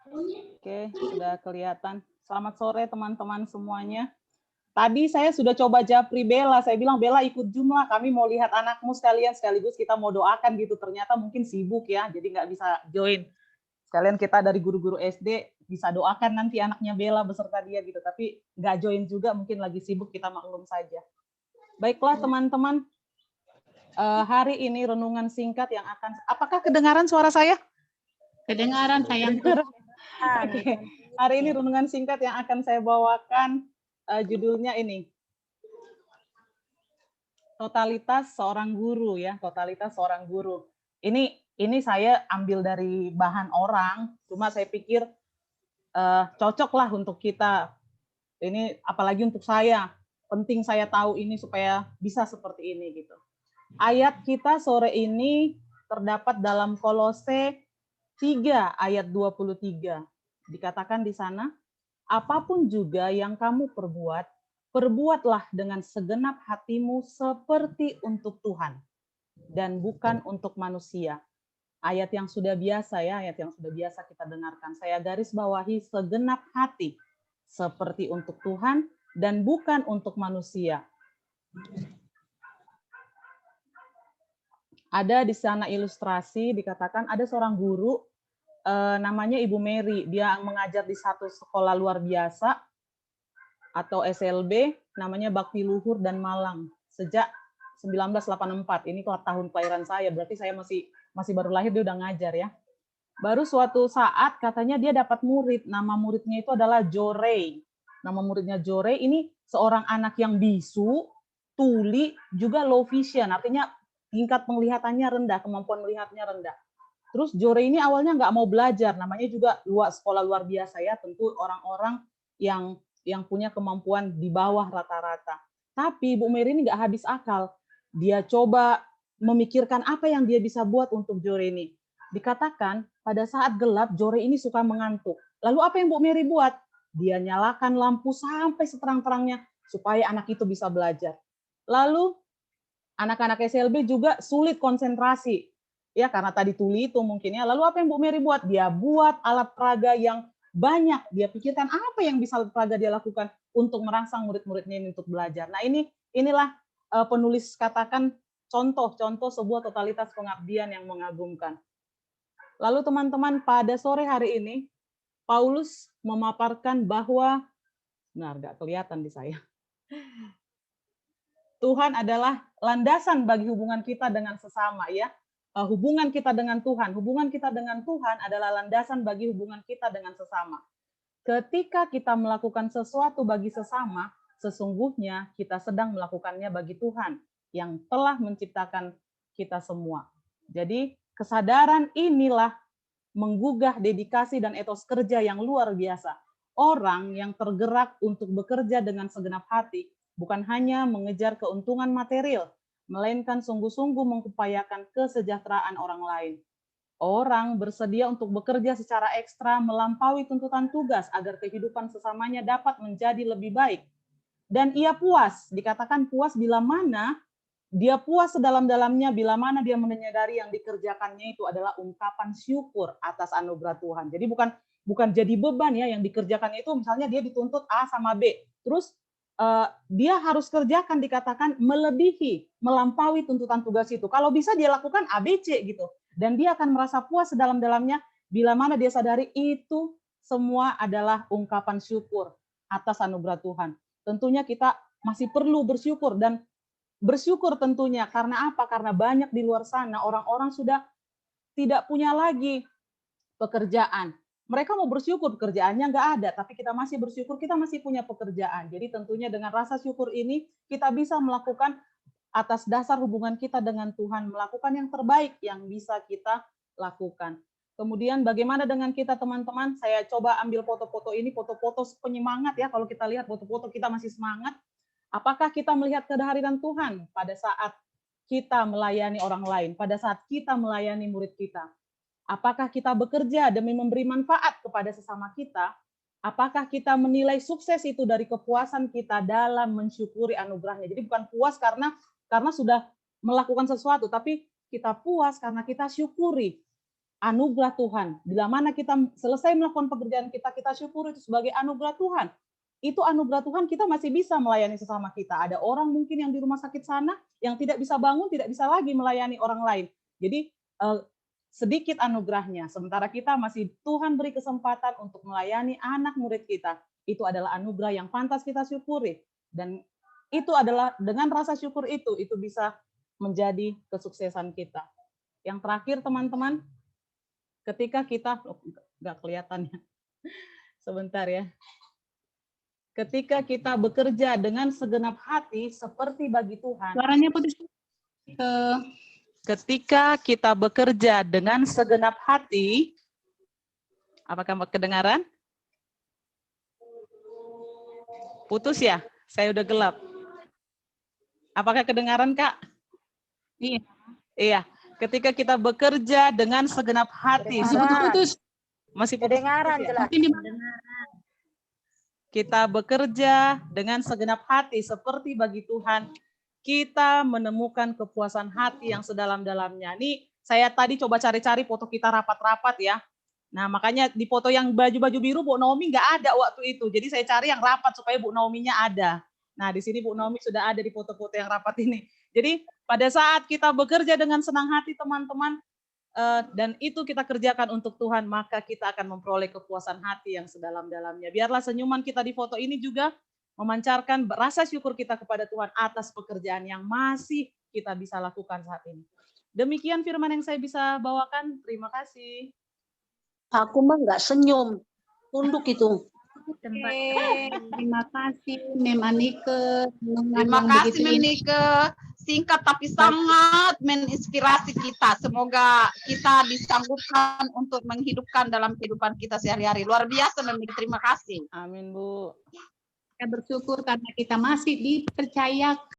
Oke, sudah kelihatan. Selamat sore teman-teman semuanya. Tadi saya sudah coba japri Bella, saya bilang, Bella ikut Zoom lah, kami mau lihat anakmu sekalian, sekaligus kita mau doakan gitu. Ternyata mungkin sibuk ya, jadi nggak bisa join. Sekalian kita dari guru-guru SD bisa doakan nanti anaknya Bella beserta dia gitu, tapi nggak join juga, mungkin lagi sibuk, kita maklum saja. Baiklah teman-teman, hari ini renungan singkat yang akan, apakah kedengaran suara saya? Kedengaran sayangku. Oke, hari ini renungan singkat yang akan saya bawakan judulnya ini, totalitas seorang guru ya, totalitas seorang guru. Ini saya ambil dari bahan orang, cuma saya pikir cocok lah untuk kita. Ini apalagi untuk saya, penting saya tahu ini supaya bisa seperti ini gitu. Ayat kita sore ini terdapat dalam Kolose 3 ayat 23. Dikatakan di sana, apapun juga yang kamu perbuat, perbuatlah dengan segenap hatimu seperti untuk Tuhan dan bukan untuk manusia. Ayat yang sudah biasa ya, ayat yang sudah biasa kita dengarkan. Saya garis bawahi segenap hati seperti untuk Tuhan dan bukan untuk manusia. Ada di sana ilustrasi dikatakan ada seorang guru namanya Ibu Mary, dia mengajar di satu sekolah luar biasa atau SLB namanya Bakti Luhur dan Malang sejak 1984. Ini tahun kelahiran saya, berarti saya masih baru lahir dia udah ngajar ya. Baru suatu saat katanya dia dapat murid, nama muridnya itu adalah Jorei. Nama muridnya Jorei ini seorang anak yang bisu, tuli, juga low vision, artinya tingkat penglihatannya rendah, kemampuan melihatnya rendah. Terus Jore ini awalnya nggak mau belajar, namanya juga sekolah luar biasa ya, tentu orang-orang yang punya kemampuan di bawah rata-rata. Tapi Bu Mary ini nggak habis akal. Dia coba memikirkan apa yang dia bisa buat untuk Jore ini. Dikatakan pada saat gelap Jore ini suka mengantuk. Lalu apa yang Bu Mary buat? Dia nyalakan lampu sampai seterang-terangnya supaya anak itu bisa belajar. Lalu anak-anak SLB juga sulit konsentrasi ya karena tadi tuli itu mungkin ya. Lalu apa yang Bu Mary buat? Dia buat alat peraga yang banyak. Dia pikirkan apa yang bisa alat peraga dia lakukan untuk merangsang murid-muridnya ini untuk belajar. Nah inilah penulis katakan contoh-contoh sebuah totalitas pengabdian yang mengagumkan. Lalu teman-teman pada sore hari ini Paulus memaparkan bahwa, benar nggak kelihatan di saya, Tuhan adalah landasan bagi hubungan kita dengan sesama ya. Hubungan kita dengan Tuhan adalah landasan bagi hubungan kita dengan sesama. Ketika kita melakukan sesuatu bagi sesama, sesungguhnya kita sedang melakukannya bagi Tuhan yang telah menciptakan kita semua. Jadi kesadaran inilah menggugah dedikasi dan etos kerja yang luar biasa. Orang yang tergerak untuk bekerja dengan segenap hati bukan hanya mengejar keuntungan material, melainkan sungguh-sungguh mengupayakan kesejahteraan orang lain. Orang bersedia untuk bekerja secara ekstra melampaui tuntutan tugas agar kehidupan sesamanya dapat menjadi lebih baik. Dan ia puas, dikatakan puas bila mana dia puas sedalam-dalamnya bila mana dia menyadari yang dikerjakannya itu adalah ungkapan syukur atas anugerah Tuhan. Jadi bukan jadi beban ya, yang dikerjakannya itu misalnya dia dituntut A sama B, terus dia harus kerjakan dikatakan melebihi, melampaui tuntutan tugas itu. Kalau bisa dia lakukan A, B, C gitu. Dan dia akan merasa puas sedalam-dalamnya bila mana dia sadari itu semua adalah ungkapan syukur atas anugerah Tuhan. Tentunya kita masih perlu bersyukur dan bersyukur tentunya karena apa? Karena banyak di luar sana orang-orang sudah tidak punya lagi pekerjaan. Mereka mau bersyukur pekerjaannya nggak ada, tapi kita masih bersyukur kita masih punya pekerjaan. Jadi tentunya dengan rasa syukur ini kita bisa melakukan atas dasar hubungan kita dengan Tuhan, melakukan yang terbaik yang bisa kita lakukan. Kemudian bagaimana dengan kita teman-teman? Saya coba ambil foto-foto ini, foto-foto penyemangat ya. Kalau kita lihat foto-foto kita masih semangat. Apakah kita melihat kehadiran Tuhan pada saat kita melayani orang lain, pada saat kita melayani murid kita? Apakah kita bekerja demi memberi manfaat kepada sesama kita? Apakah kita menilai sukses itu dari kepuasan kita dalam mensyukuri anugerahnya? Jadi bukan puas karena sudah melakukan sesuatu, tapi kita puas karena kita syukuri anugerah Tuhan. Bila mana kita selesai melakukan pekerjaan kita, kita syukur itu sebagai anugerah Tuhan. Itu anugerah Tuhan, kita masih bisa melayani sesama kita. Ada orang mungkin yang di rumah sakit sana, yang tidak bisa bangun, tidak bisa lagi melayani orang lain. Jadi sedikit anugerahnya, sementara kita masih Tuhan beri kesempatan untuk melayani anak murid kita. Itu adalah anugerah yang pantas kita syukuri. Dan itu adalah dengan rasa syukur itu bisa menjadi kesuksesan kita. Yang terakhir teman-teman, ketika kita, nggak kelihatan ya, sebentar ya. Ketika kita bekerja dengan segenap hati seperti bagi Tuhan. Suaranya putus. Ketika kita bekerja dengan segenap hati, apakah kedengaran? Putus ya? Saya udah gelap. Apakah kedengaran, Kak? Iya. Iya. Ketika kita bekerja dengan segenap hati. Masih putus-putus. Masih Kedengaran jelas. Kita bekerja dengan segenap hati seperti bagi Tuhan, kita menemukan kepuasan hati yang sedalam-dalamnya. Nih, saya tadi coba cari-cari foto kita rapat-rapat ya. Nah, makanya di foto yang baju-baju biru Bu Naomi nggak ada waktu itu. Jadi saya cari yang rapat supaya Bu Naomi-nya ada. Nah, di sini Bu Naomi sudah ada di foto-foto yang rapat ini. Jadi pada saat kita bekerja dengan senang hati teman-teman, dan itu kita kerjakan untuk Tuhan, maka kita akan memperoleh kepuasan hati yang sedalam-dalamnya. Biarlah senyuman kita di foto ini juga memancarkan rasa syukur kita kepada Tuhan atas pekerjaan yang masih kita bisa lakukan saat ini. Demikian firman yang saya bisa bawakan. Terima kasih. Aku mah nggak senyum, tunduk itu. Terima kasih Mem Anike. Terima kasih Mem Anike. Singkat tapi sangat menginspirasi kita. Semoga kita disanggupkan untuk menghidupkan dalam kehidupan kita sehari-hari. Luar biasa Mem Anike. Terima kasih. Amin Bu. Kita bersyukur karena kita masih dipercaya